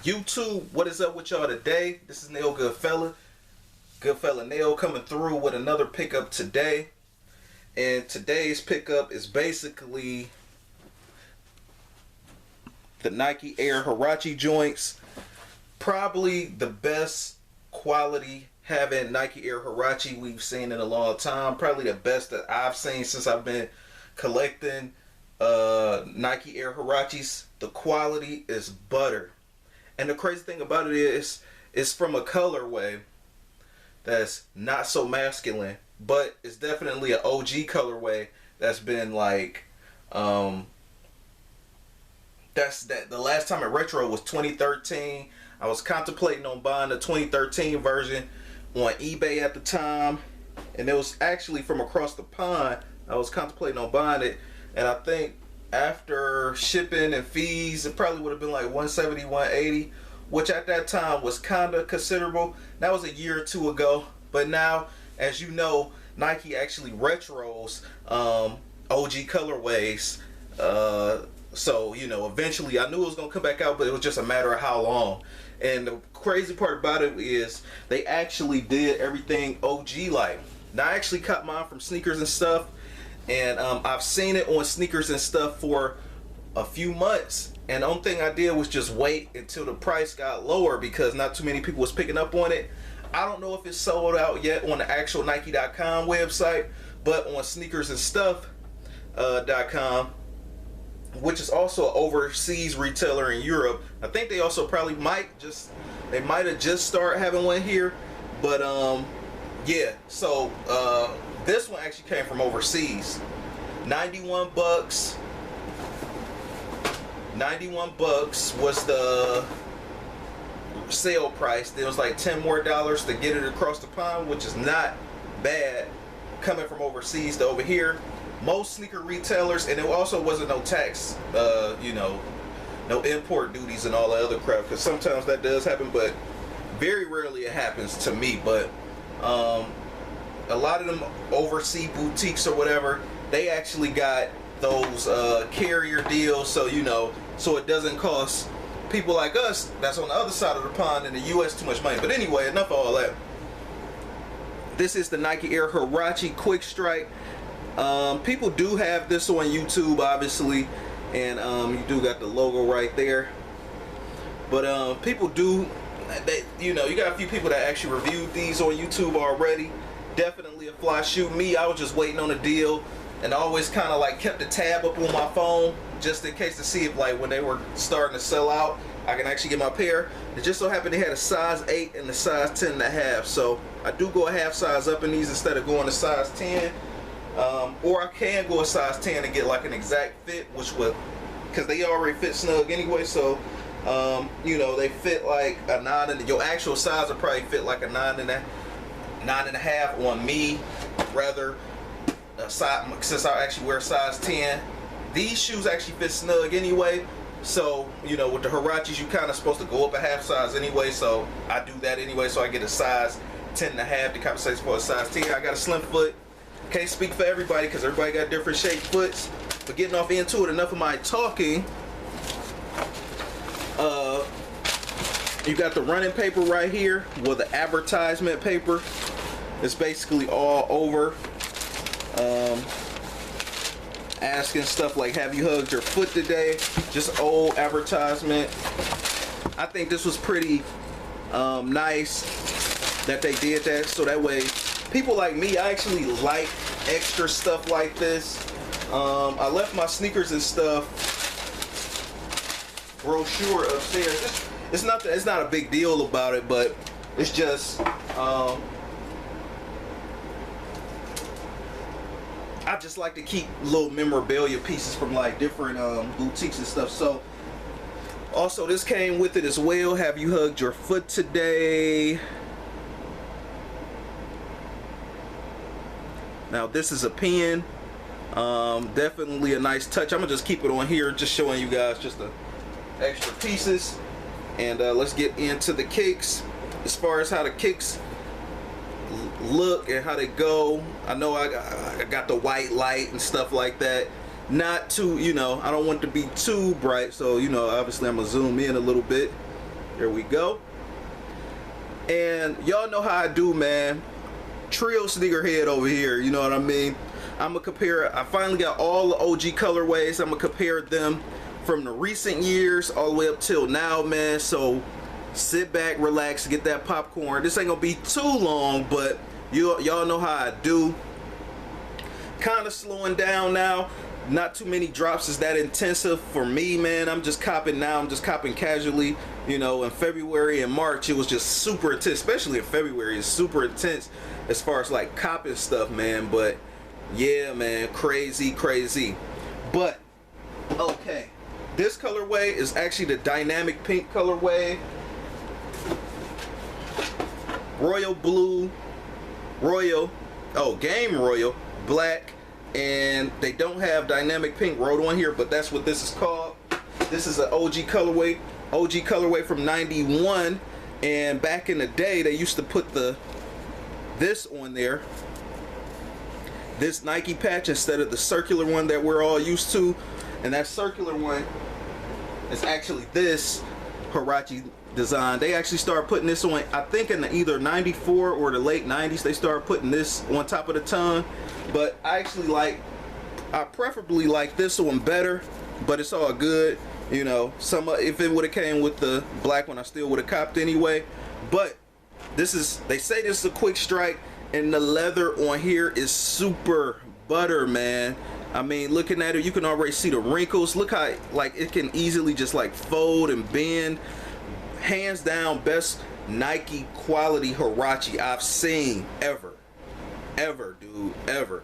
YouTube, what is up with y'all today? This is Nail Goodfella Nail coming through with another pickup today. And today's pickup is basically the Nike Air Huarache joints. Probably the best quality having Nike Air Huarache we've seen in a long time. Probably the best that I've seen since I've been collecting Nike Air Huaraches. The quality is butter. And the crazy thing about it is, it's from a colorway that's not so masculine, but it's definitely an OG colorway that's been like, the last time it retro was 2013. I was contemplating on buying the 2013 version on eBay at the time, and it was actually from across the pond. I was contemplating on buying it, and I think after shipping and fees, it probably would have been like $170, $180, which at that time was kind of considerable. That was a year or two ago. But now, as you know, Nike actually retros OG colorways. So, you know, eventually I knew it was going to come back out, but it was just a matter of how long. And the crazy part about it is they actually did everything OG like. Now, I actually caught mine from Sneakers and Stuff. And I've seen it on Sneakers and Stuff for a few months. And the only thing I did was just wait until the price got lower because not too many people was picking up on it. I don't know if it's sold out yet on the actual Nike.com website, but on Sneakers and Stuff.com, which is also an overseas retailer in Europe. I think they also probably might have just started having one here. But yeah, so this one actually came from overseas. 91 bucks. 91 bucks was the sale price. There was like $10 more to get it across the pond, which is not bad coming from overseas to over here. Most sneaker retailers, and it also wasn't no tax, you know, no import duties and all that other crap, because sometimes that does happen, but very rarely it happens to me. But a lot of them overseas boutiques or whatever, they actually got those carrier deals, so you know, so it doesn't cost people like us that's on the other side of the pond in the US too much money. But anyway, enough of all that. This is the Nike Air Huarache Quick Strike. People do have this on YouTube, obviously, and you do got the logo right there. But people do, you know, you got a few people that actually reviewed these on YouTube already. Definitely a fly shoe. Me, I was just waiting on a deal, and I always kind of like kept a tab up on my phone just in case to see if like when they were starting to sell out, I can actually get my pair. It just so happened they had a size 8 and a size 10.5, so I do go a half size up in these instead of going to size 10. Or I can go a size 10 and get like an exact fit, which would, because they already fit snug anyway, so you know, they fit like a 9, and your actual size will probably fit like a 9.5 on me, rather size, since I actually wear size 10. These shoes actually fit snug anyway, so you know, with the Huaraches you kind of supposed to go up a half size anyway, so I do that anyway, so I get a size 10.5 to compensate for a size 10. I got a slim foot. Can't speak for everybody because everybody got different shaped foots. But getting off into it, enough of my talking. You got the running paper right here, well, the advertisement paper. It's basically all over, asking stuff like, have you hugged your foot today? Just old advertisement. I think this was pretty nice that they did that, so that way people like me, I actually like extra stuff like this. I left my Sneakers and Stuff brochure upstairs. It's not a big deal about it, but it's just I just like to keep little memorabilia pieces from like different boutiques and stuff. So also this came with it as well. Have you hugged your foot today? Now this is a pen. Definitely a nice touch. I'm gonna just keep it on here, just showing you guys just the extra pieces. And let's get into the kicks. As far as how the kicks look and how they go, I know I got the white light and stuff like that. Not too, you know, I don't want it to be too bright, so you know, obviously I'm gonna zoom in a little bit. There we go. And y'all know how I do, man. Trio sneakerhead over here, you know what I mean? I'm gonna compare, I finally got all the OG colorways. I'm gonna compare them from the recent years all the way up till now, man. So sit back, relax, get that popcorn. This ain't gonna be too long, but y'all know how I do. Kind of slowing down now. Not too many drops is that intensive for me, man. I'm just copping now. I'm just copping casually. You know, in February and March, it was just super intense. Especially in February, it's super intense as far as like copping stuff, man. But yeah, man, crazy. But okay, this colorway is actually the dynamic pink colorway. Royal blue, game royal, black, and they don't have dynamic pink wrote on here, but that's what this is called. This is an OG colorway from '91, and back in the day they used to put this on there, this Nike patch, instead of the circular one that we're all used to. And that circular one is actually this Huarache design. They actually started putting this on, I think in either '94 or the late '90s. They started putting this on top of the tongue. But I preferably like this one better, but it's all good. You know, if it would have came with the black one, I still would have copped anyway. But they say this is a quick strike, and the leather on here is super butter, man. I mean, looking at it, you can already see the wrinkles. Look how like it can easily just like fold and bend. Hands down, best Nike quality Huarache I've seen ever, dude, ever.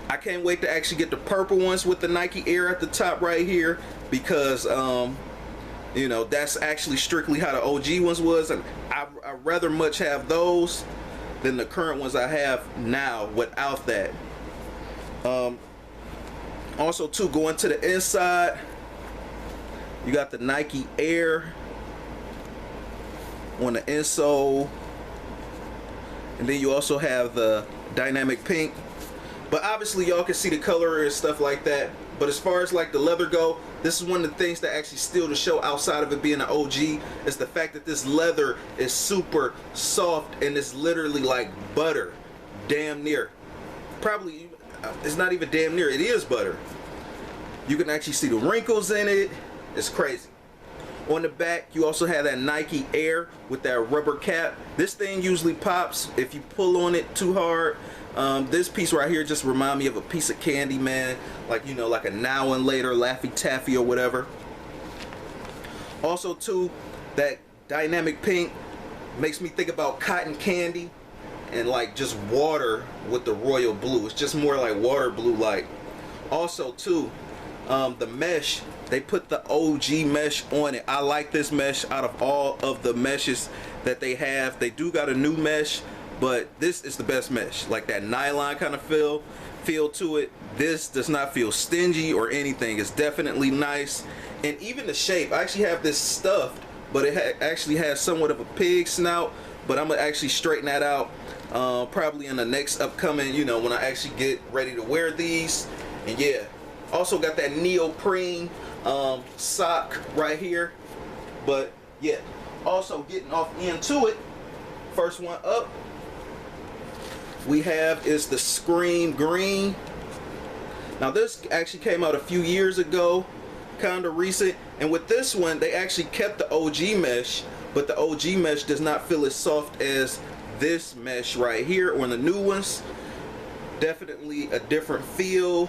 I can't wait to actually get the purple ones with the Nike Air at the top right here, because you know, that's actually strictly how the OG ones was, and I'd rather much have those than the current ones I have now without that. Also too, going to the inside, you got the Nike Air on the insole, and then you also have the dynamic pink. But obviously y'all can see the color and stuff like that. But as far as like the leather go, this is one of the things that actually steal the show outside of it being an OG, is the fact that this leather is super soft and it's literally like butter. Damn near. Probably, it's not even damn near, it is butter. You can actually see the wrinkles in it. It's crazy. On the back, you also have that Nike Air with that rubber cap. This thing usually pops if you pull on it too hard. This piece right here just remind me of a piece of candy, man. Like, you know, like a Now and Later Laffy Taffy or whatever. Also too, that dynamic pink makes me think about cotton candy and like just water with the royal blue. It's just more like water blue like. Also too, the mesh, they put the OG mesh on it. I like this mesh out of all of the meshes that they have. They do got a new mesh, but this is the best mesh. Like that nylon kind of feel to it. This does not feel stingy or anything. It's definitely nice. And even the shape, I actually have this stuffed, but it actually has somewhat of a pig snout. But I'm gonna actually straighten that out probably in the next upcoming, you know, when I actually get ready to wear these. And yeah, also got that neoprene sock right here. But yeah, also getting off into it, first one up we have is the Scream Green. Now this actually came out a few years ago, kind of recent, and with this one they actually kept the OG mesh, but the OG mesh does not feel as soft as this mesh right here on the new ones. Definitely a different feel.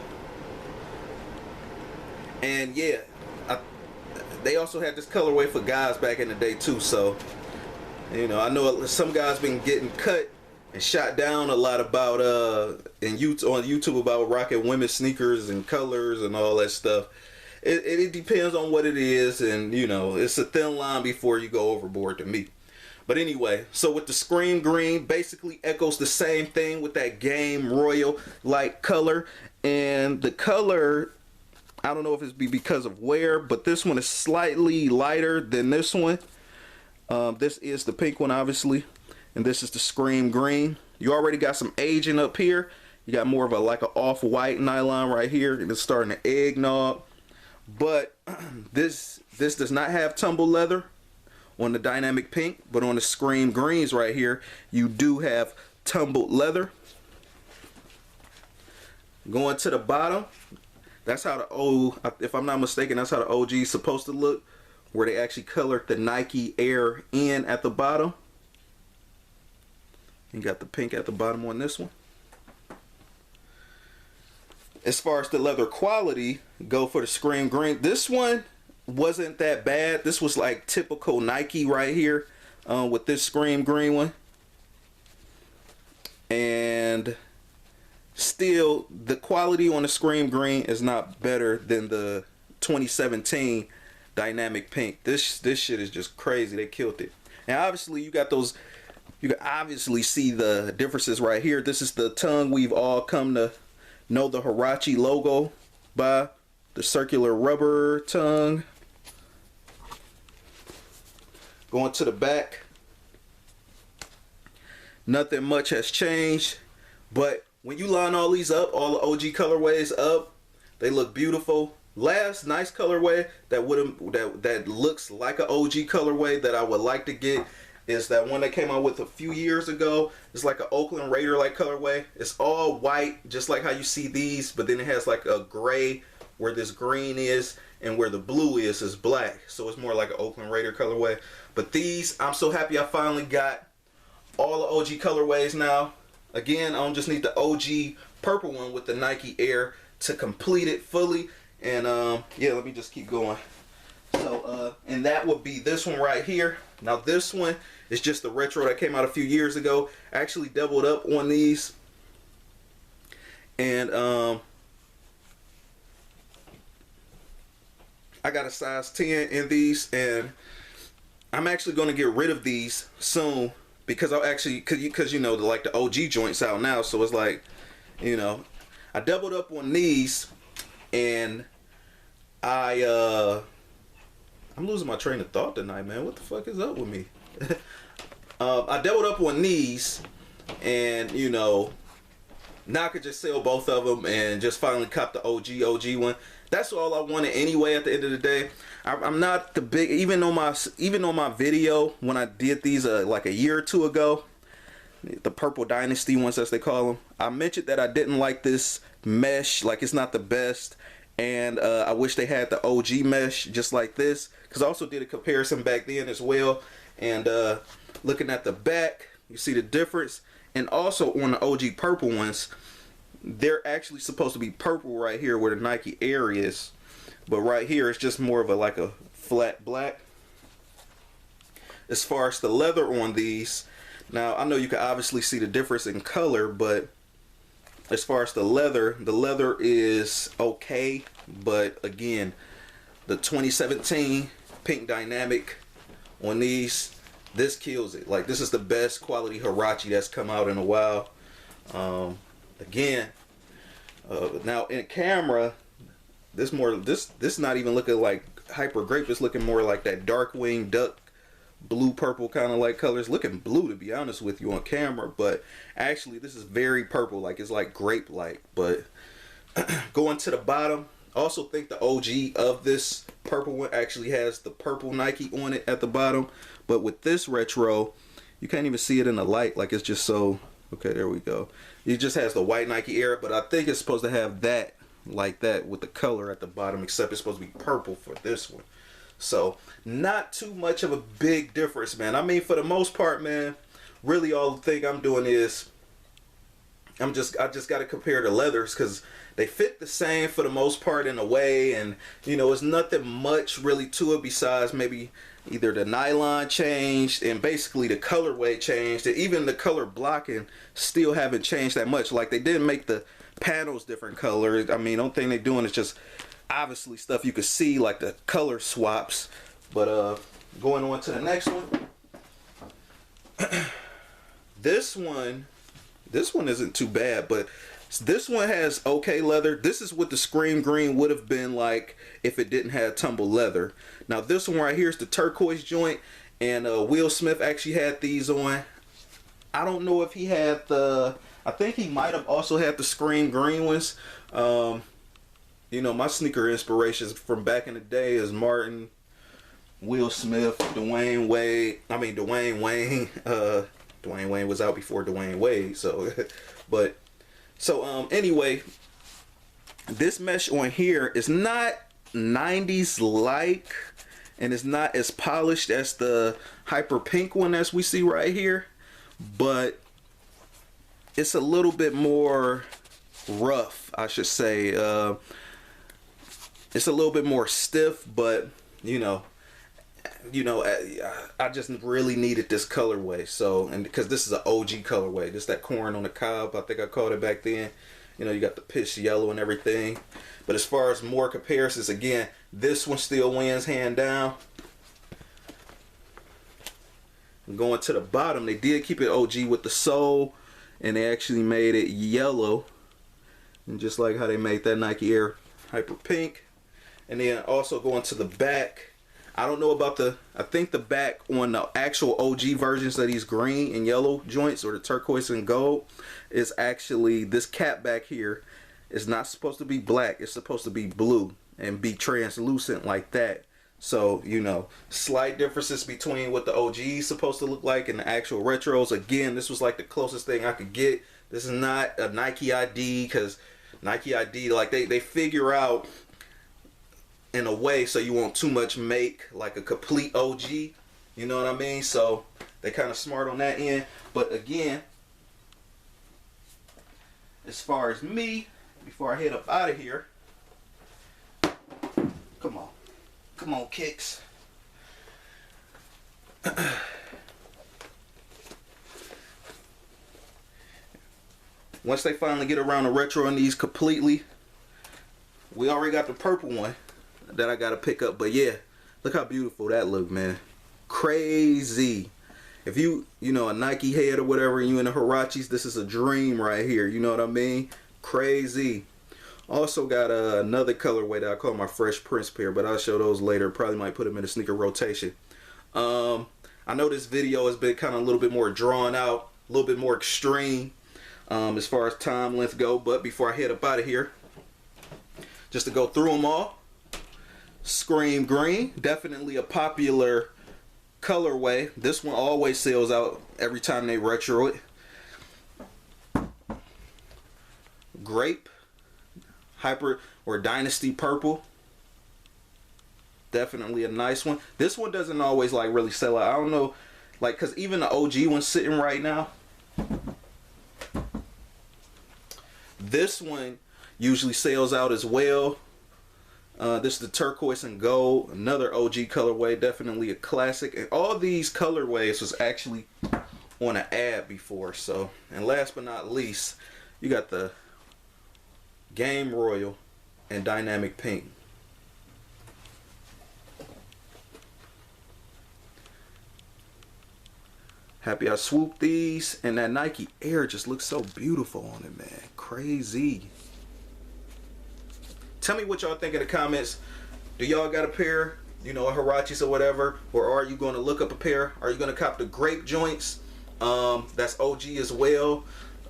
And yeah, they also had this colorway for guys back in the day too, so you know, I know some guys been getting cut and shot down a lot about on YouTube about rocking women's sneakers and colors and all that stuff. It depends on what it is, and you know, it's a thin line before you go overboard to me. But anyway, so with the Scream Green, basically echoes the same thing with that game royal like color, and the color, I don't know if it's because of wear, but this one is slightly lighter than this one. This is the pink one, obviously, and this is the Scream Green. You already got some aging up here. You got more of a like an off-white nylon right here, and it's starting to eggnog. But this does not have tumble leather on the dynamic pink, but on the scream greens right here, you do have tumbled leather. Going to the bottom, that's how the if I'm not mistaken, that's how the OG is supposed to look, where they actually colored the Nike Air in at the bottom. You got the pink at the bottom on this one. As far as the leather quality, go for the scream green. This one wasn't that bad. This was like typical Nike right here with this scream green one. And still, the quality on the scream green is not better than the 2017 dynamic pink. This shit is just crazy. They killed it. And obviously you got those, you can obviously see the differences right here. This is the tongue we've all come to know the Huarache logo by, the circular rubber tongue. Going to the back, nothing much has changed, but when you line all these up, all the OG colorways up, they look beautiful. Last nice colorway that looks like an OG colorway that I would like to get is that one that came out with a few years ago. It's like an Oakland Raider like colorway. It's all white, just like how you see these, but then it has like a gray where this green is, and where the blue is black. So it's more like an Oakland Raider colorway. But these, I'm so happy I finally got all the OG colorways now. Again, I don't just need the OG purple one with the Nike Air to complete it fully. And yeah, let me just keep going. So and that would be this one right here. Now this one is just the retro that came out a few years ago. I actually doubled up on these, and I got a size 10 in these, and I'm actually going to get rid of these soon, because I'll actually, because you know, like the OG joints out now, so it's like, you know, I doubled up on these, and I'm losing my train of thought tonight, man. What the fuck is up with me? I doubled up on these, and you know, now I could just sell both of them and just finally cop the OG one. That's all I wanted anyway. At the end of the day, I'm not the big, even on my video when I did these like a year or two ago, the purple dynasty ones as they call them, I mentioned that I didn't like this mesh, like it's not the best, and I wish they had the OG mesh just like this, because I also did a comparison back then as well. And looking at the back, you see the difference. And also on the OG purple ones, they're actually supposed to be purple right here where the Nike Air is, but right here it's just more of a like a flat black. As far as the leather on these, now I know you can obviously see the difference in color, but as far as the leather is okay. But again, the 2017 pink dynamic on these, this kills it. Like, this is the best quality Huarache that's come out in a while. Again, now in camera, this not even looking like hyper grape. It's looking more like that dark wing duck blue purple kind of like colors. Looking blue, to be honest with you, on camera, but actually this is very purple, like it's like grape like. But going to the bottom, also think the OG of this purple one actually has the purple Nike on it at the bottom, but with this retro you can't even see it in the light, like it's just so, okay, there we go. It just has the white Nike Air, but I think it's supposed to have that, like that, with the color at the bottom, except it's supposed to be purple for this one. So not too much of a big difference, man. I mean, for the most part, man, really all the thing I'm doing is I just got to compare the leathers, because they fit the same for the most part in a way, and you know, it's nothing much really to it besides maybe either the nylon changed and basically the colorway changed, and even the color blocking still haven't changed that much. Like, they didn't make the panels different colors. I mean, the only thing they're doing is just obviously stuff you could see, like the color swaps. But going on to the next one, this one isn't too bad, but this one has okay leather. This is what the scream green would have been like if it didn't have tumbled leather. Now this one right here is the turquoise joint, and Will Smith actually had these on. I don't know if he had the, I think he might have also had the scream green ones. You know, my sneaker inspirations from back in the day is Martin, Will Smith, Dwayne Wade. I mean Dwayne Wayne. Dwayne Wayne was out before Dwayne Wade. So, but so anyway, this mesh on here is not 90s like, and it's not as polished as the hyper pink one as we see right here, but it's a little bit more rough, I should say. It's a little bit more stiff, but you know, I just really needed this colorway. So, and because this is an OG colorway, this that corn on the cob, I think I called it back then. You know, you got the pitch yellow and everything. But as far as more comparisons, again, this one still wins hand down. And going to the bottom, they did keep it OG with the sole, and they actually made it yellow, and just like how they made that Nike Air Hyper Pink. And then also going to the back, I don't know about I think the back on the actual OG versions of these green and yellow joints, or the turquoise and gold, is actually this cap back here is not supposed to be black. It's supposed to be blue and be translucent like that. So, you know, slight differences between what the OG is supposed to look like and the actual retros. Again, this was like the closest thing I could get. This is not a Nike ID, because Nike ID, like they figure out in a way so you won't too much make like a complete OG. You know what I mean? So they kind of smart on that end. But again, as far as me, before I head up out of here, come on kicks. Once they finally get around to retro in these completely, we already got the purple one that I gotta pick up. But yeah, look how beautiful that look, man. Crazy. If you know, a Nike head or whatever, and you in the Huaraches, this is a dream right here. You know what I mean? Crazy. Also got another colorway that I call my Fresh Prince pair, but I'll show those later. Probably might put them in a sneaker rotation. I know this video has been kind of a little bit more drawn out, a little bit more extreme as far as time length go. But before I head up out of here, just to go through them all, Scream Green, definitely a popular colorway. This one always sells out every time they retro it. Grape, Hyper or Dynasty Purple, definitely a nice one. This one doesn't always like really sell out. I don't know, like, because even the OG one's sitting right now. This one usually sells out as well. This is the turquoise and gold, another OG colorway, definitely a classic. And all these colorways was actually on an ad before. So, and last but not least, you got the Game Royal and Dynamic Pink. Happy I swooped these, and that Nike Air just looks so beautiful on it, man. Crazy. Tell me what y'all think in the comments. Do y'all got a pair, you know, a Huaraches or whatever, or are you going to look up a pair? Are you going to cop the grape joints? That's OG as well.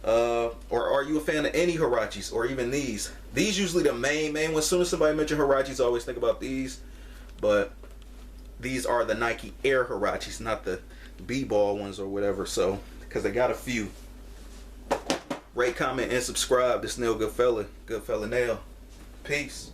Or are you a fan of any Huaraches, or even these? These usually the main ones. As soon as somebody mentions Huaraches, I always think about these. But these are the Nike Air Huaraches, not the B-ball ones or whatever. So, because they got a few. Rate, comment, and subscribe. This Nail Goodfella Nail. Peace.